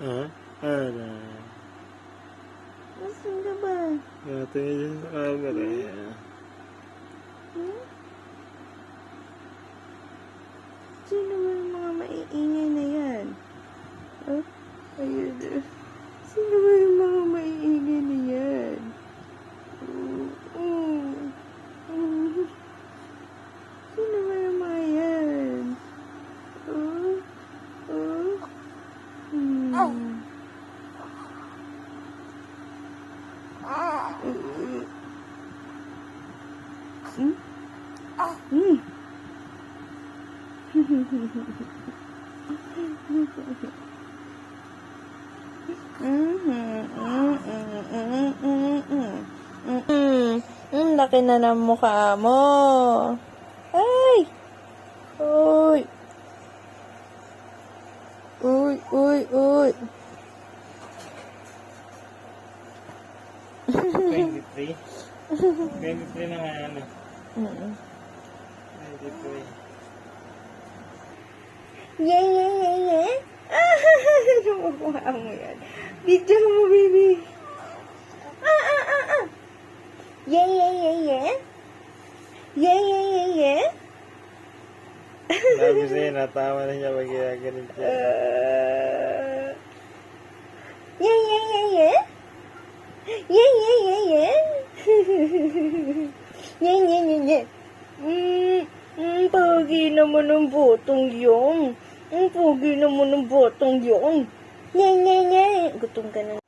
Ah? Ano? Nasaan ka ba? Natingin sa camera. Hmm? Sino ba yung mga maiingay na yan? Oh, ayun. Sino ba yung mga maiingay na yan? Sino ba yung mga yan? Laki na ng mukha mo. Ay! Uy! Uy, uy, uy. 23? 23 na nga yan. 23. Yeah, yeah, yeah, yeah. Ano makuha mo yan? Video mo, baby. Yeah, yeah, yeah, yeah. Yeah, yeah, yeah, yeah. Sabi sa'yo, natawa na siya pag ginagalit siya. Yeah, yeah, yeah, yeah. Yeah, yeah, yeah, yeah. Yeah, yeah, yeah, yeah. Pogi naman ng botong yung. Pogi naman ng botong yung. Yeah, yeah, yeah. Gutom ka na.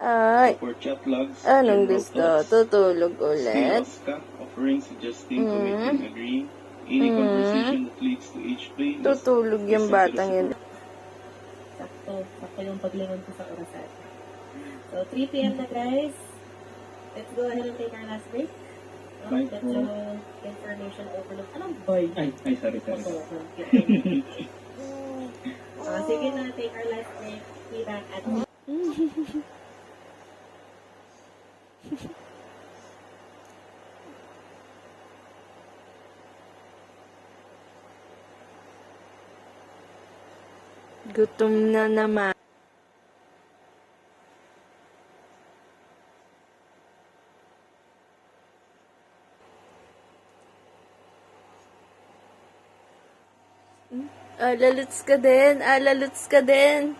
Ay, For chat logs, anong and gusto? roadblocks. Tutulog Still ulit? Oscar offering suggesting to make him agree. Any conversation that leads to each play. Tutulog yung batang yun. Sakto yung paglingon ko sa orasan. So, 3 p.m. na guys. Let's go ahead and take our last break. Bye That's po. yung information overload. Anong boy? Ay, sorry. Sige na, take our last break. Be back at Gutom na naman. Laluts ka din. Laluts ka din.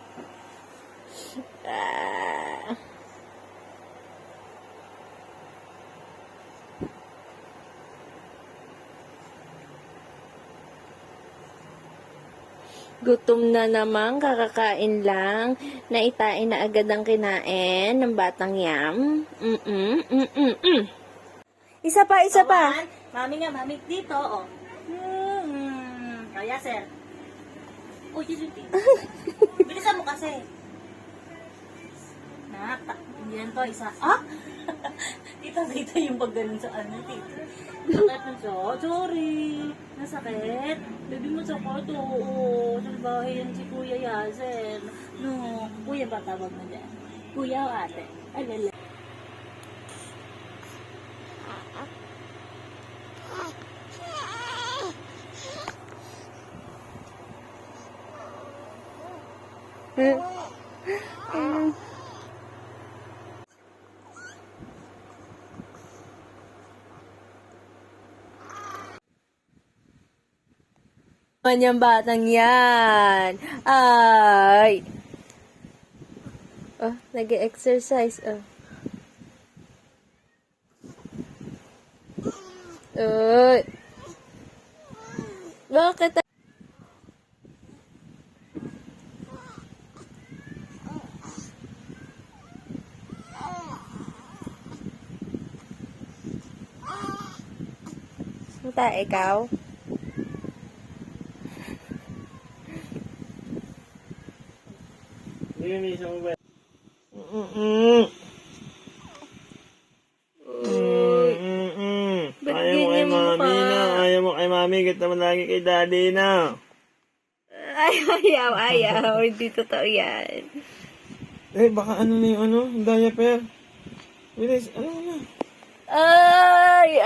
Gutom na naman, kakakain lang. Naitain na agad ang kinain ng batang yam. Isa pa, isa pa. Mami nga, mami. Dito, oh. Kaya, sir. Uy, dito. Bilisan mo kasi. Hindi yan to, isa. Ah? Dito yung pag ganun sa ano, dito. Sakit na siya. Sorry. Nasakit. Baby mo sakit, oo. Salbahe yan si Kuya Yasen. No, Kuya ba tawag mo dyan? Kuya o ate? Alala. Yung batang yan. Ay. Oh, nag-exercise. Oh. Uy. Bakit? Punta, ikaw? Nilinisan mo ba? Ba't Ayaw mo kay ganyan mo mami ka? na. Ayaw mo kay mami. Git naman lagi kay daddy na. Ayaw. Hindi totoo yan. Eh, baka ano na yung diaper? Bilis, ano na? Ay!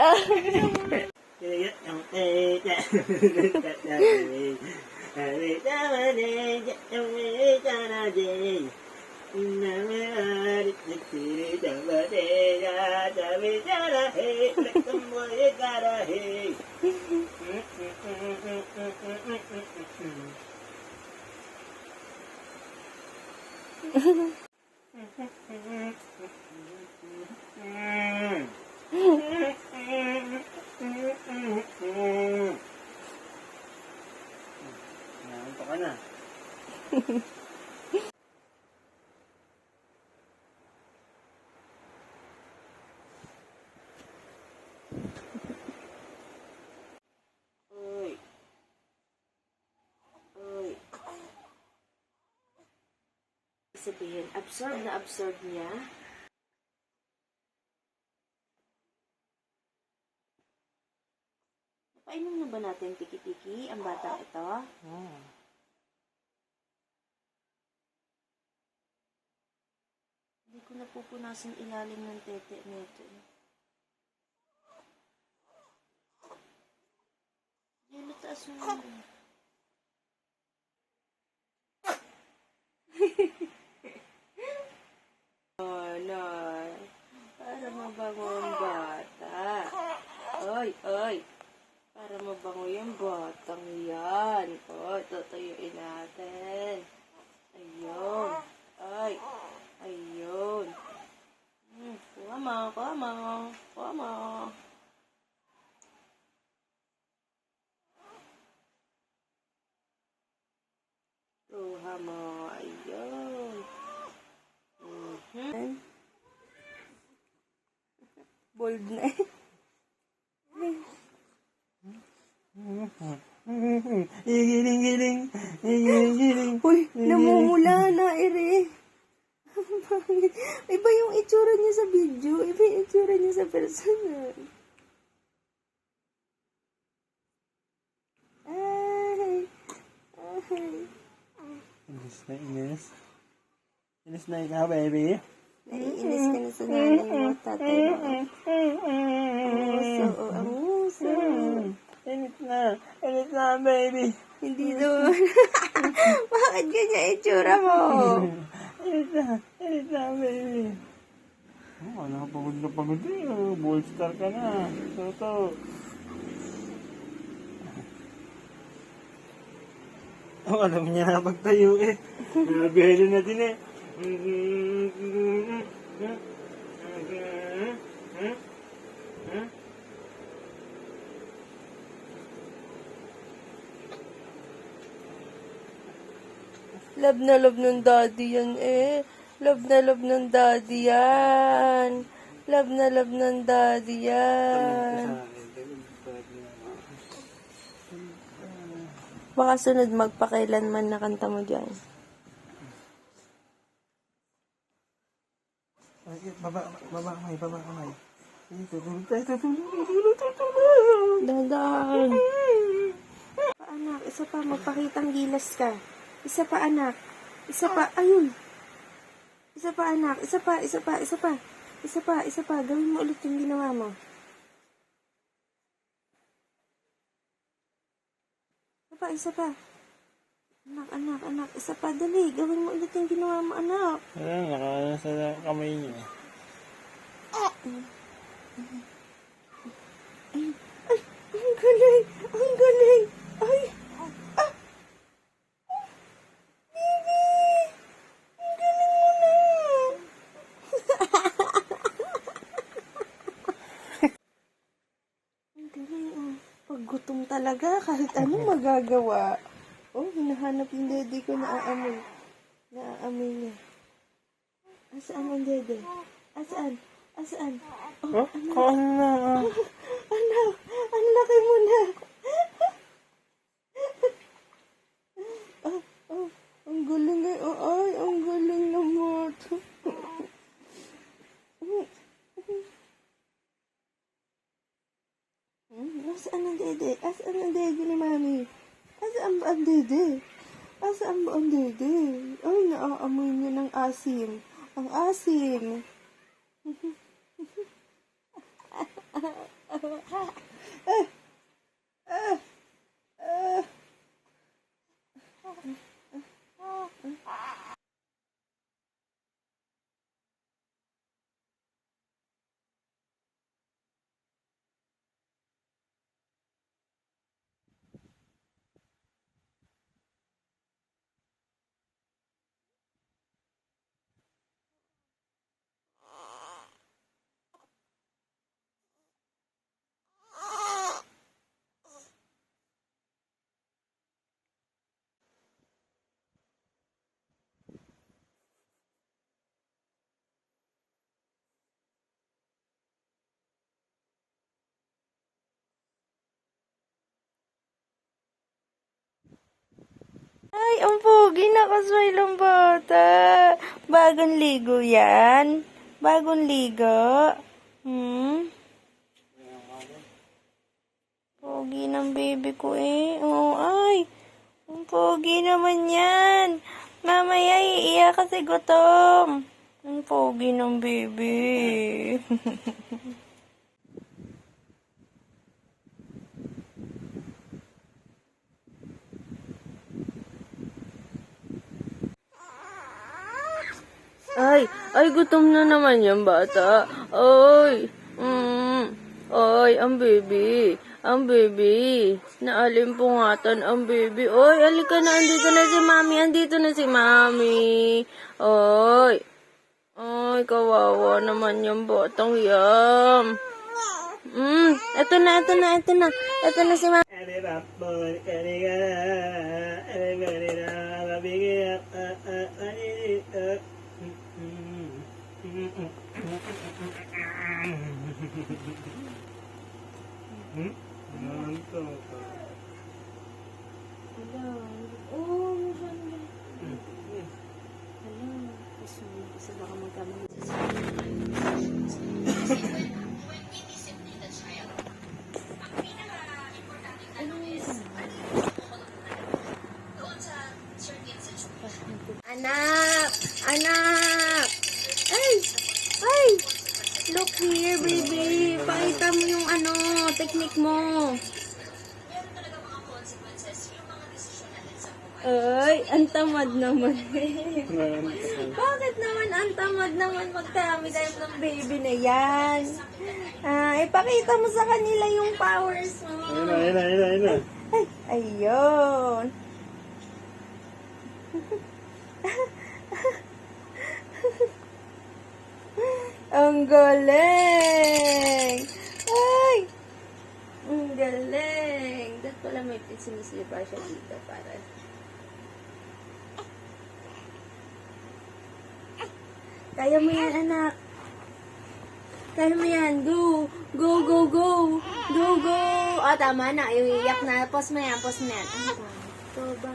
Nanto ka na. Uy. Uy. Sabihin, absorb niya. Painom na ba natin tiki-tiki ang batang ito? Hindi ko napupunasan ilalim ng tete nito. Yelo, taas mo na. Ay, para mabango ang bata. Oy. Para mabango yung batang yan. O, tutuyuin natin. Ayun. Ay. Ayun. Kuha mo. Kuha mo. Ayun. Bold na eh. Igiling. Uy, namumula na, ere. Bakit? Iba yung itsura niya sa video. Iba yung itsura niya sa personal. Ay. Inis. Inis na ikaw, baby. Naiinis ka na sa nanay mo, tatay mo. Ang uso. Inis na, baby. Hindi doon. Bakit ganyan itsura mo? Inis na, baby. Oh, nakapagod na pagod eh. Ball star ka na. Toto. Oh, alam niya na pagtayo eh. Nabihalo na din eh. Love na love ng daddy yan eh. Love na love ng daddy yan. Love na love ng daddy yan. Baka sunod magpakailanman na kanta mo dyan. Baba kamay. Tutulog. Dahan. Pa anak, isa pa, magpakitang gilas ka. Isa pa anak. Isa pa, ayun. Isa pa anak, isa pa. Gawin mo ulit yung ginawa mo. Isa pa. Anak, isa pa, dali. Gawin mo ulit yung ginawa mo, anak. Ayan, nasa kamay niya. Ay, ang galing. Ay, baby. Ang galing mo na. Ang galing, oh. Pag gutom talaga, kahit anong magagawa. Oh, hinahanap yung dede ko, naaamoy. Naaamoy niya. Asaan ang dede? Asaan? Oh, Ano? anak, ang laki mo na. Ang galing eh. Ay, ang galing naman. Asaan ang dede? Asaan ang dede ni mami? Asaan ba ang dede? Ay, naaamoy niya ng asim. Ang asim. Ay, ang pogi, nakasmile ang bata. Bagong ligo yan? Bagong ligo? Pogi ng baby ko eh. Oh, ay. Ang pogi naman yan. Mamaya iiyak kasi gutom. Ang pogi ng baby. Ay, gutom na naman yung bata. Ay, ay, ang baby. Ang baby. Naalimpungatan ang baby. Ay, alika na, andito na si mami. Andito na si mami. Ay, ay, kawawa naman yung batang yam. Ito na. Ito na si mami. Anak! Ay! Look here, baby. Pakita mo yung technique mo. Ay, ang tamad naman. Bakit naman ang tamad naman magdami-dami ng baby na yan? Ipakita mo sa kanila yung powers mo. Ayun. Ay, ayun. Ang galing! Ay! Ang galing! Dapat pala may sinislipa siya dito para... Kaya mo yan, anak! Kaya mo yan! Go! Go, go, go! Go, go! Tama na. Yung iyak na. Pause mo yan. Ito ba?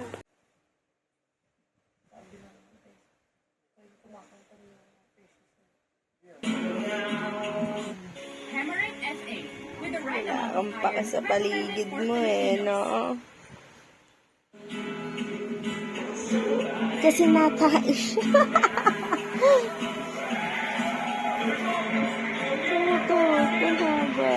Ang paka sa paligid mo no? Kasi natais siya. Ito, haba.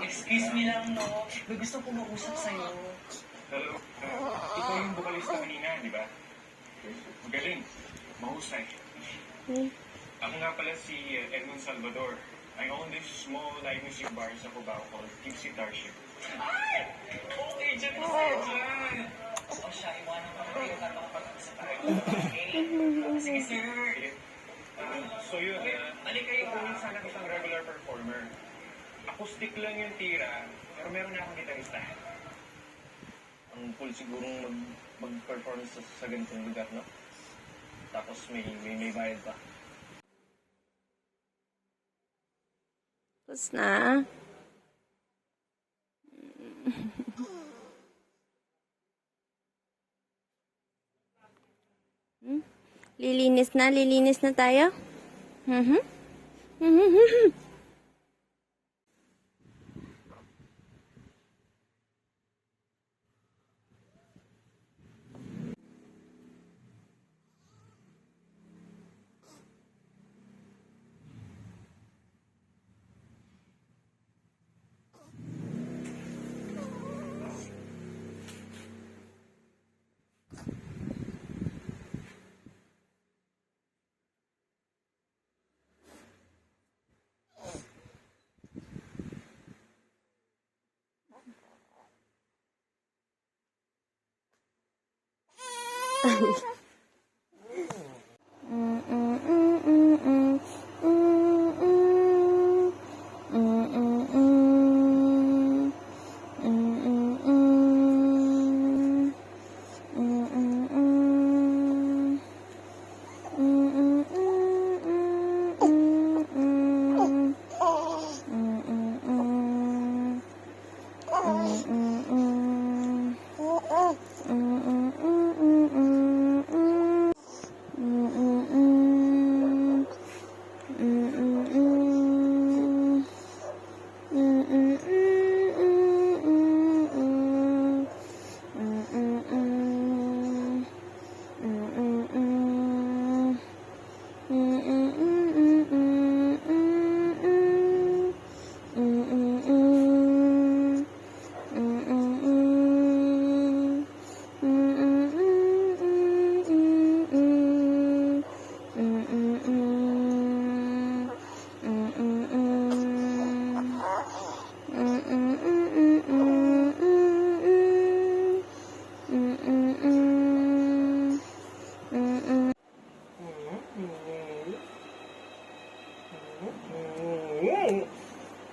Excuse me lang, no? May gusto ko mausap sa'yo. Hello. Ikaw yung vocalista kanina, di ba? Magaling. Mahusay. Ako nga pala si Edmund Salvador. I own this small live music bar sa Cubao called Tipsy Starship. Ay! Okay, dyan na sa'yo dyan! O siya, iwanan ko na kayo na makapag-usap tayo. Okay? Sige, sir. So yun, ali kayo kunin sana kitang regular performer. Acoustic lang yung tira, pero meron na akong gitarista. Ang cool sigurong mag-perform sa ganitong lugar, no? Tapos may bayad pa. Tapos na. Lilinis na tayo? Mhm.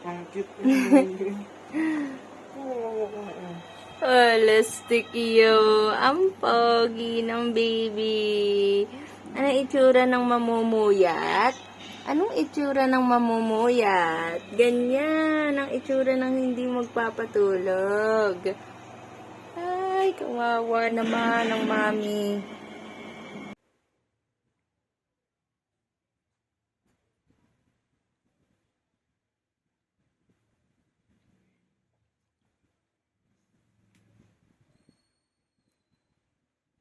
Ang cute baby. Holistic you. Ang pogi ng baby. Anong itsura ng mamumuyat? Anong itsura ng mamumuyat? Ganyan ang itsura ng hindi magpapatulog. Ay, kawawa naman ang mami.